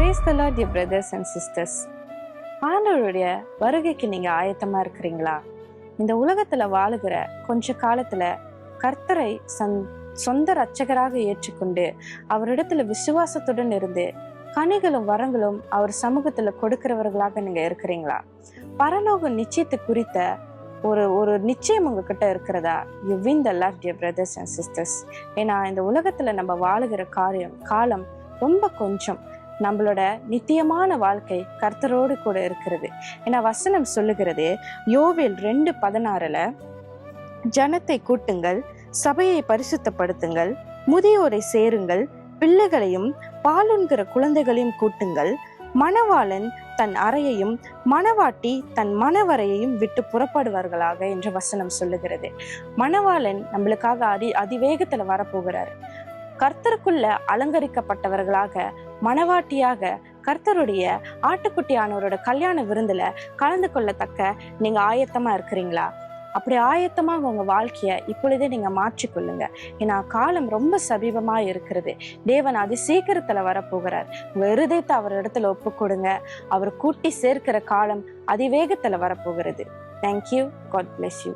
Praise the Lord, dear brothers and sisters. ஆண்டவருடைய வருகைக்கு நீங்க ஆயத்தமா இருக்கிறீங்களா? இந்த உலகத்துல வாழுகிற கொஞ்ச காலத்துல கர்த்தரை சொந்த இரட்சகராக ஏற்றுக்கொண்டு அவரிடத்துல விசுவாசத்துடன் இருந்து கனிகளும் வரங்களும் அவர் சமூகத்துல கொடுக்கிறவர்களாக நீங்க இருக்கிறீங்களா? பரலோக நிச்சயத்தை குறித்த ஒரு நிச்சயம் உங்ககிட்ட இருக்கிறதா? You win the love, dear brothers and sisters. ஏன்னா இந்த உலகத்துல நம்ம வாழுகிற காலம் ரொம்ப கொஞ்சம். நம்மளோட நித்தியமான வாழ்க்கை கர்த்தரோடு கூட இருக்கிறது. ஏன்னா வசனம் சொல்லுகிறது, யோவேல் 2:16 ஜனத்தை கூட்டுங்கள், சபையை பரிசுத்தப்படுத்துங்கள், முதியோரை சேருங்கள், பிள்ளைகளையும் பாலுண்கிற குழந்தைகளையும் கூட்டுங்கள், மணவாளன் தன் அறையையும் மணவாட்டி தன் மணவரையையும் விட்டு புறப்படுவார்களாக என்று வசனம் சொல்லுகிறது. மணவாளன் நம்மளுக்காக அதிவேகத்துல வரப்போகிறாரு. கர்த்தருக்குள்ள அலங்கரிக்கப்பட்டவர்களாக மணவாட்டியாக கர்த்தருடைய ஆட்டுக்குட்டியானவரோட கல்யாண விருந்துல கலந்து கொள்ளத்தக்க நீங்க ஆயத்தமா இருக்கிறீங்களா? அப்படி ஆயத்தமா உங்க வாழ்க்கைய இப்பொழுதே நீங்க மாற்றிக்கொள்ளுங்க. ஏன்னா காலம் ரொம்ப சமீபமா இருக்கிறது. தேவன் அதி சீக்கிரத்துல வரப்போகிறார். உங்க இருதயத்தை அவர் இடத்துல ஒப்பு கொடுங்க. அவர் கூட்டி சேர்க்கிற காலம் அதிவேகத்துல வரப்போகிறது. தேங்க்யூ. God bless you.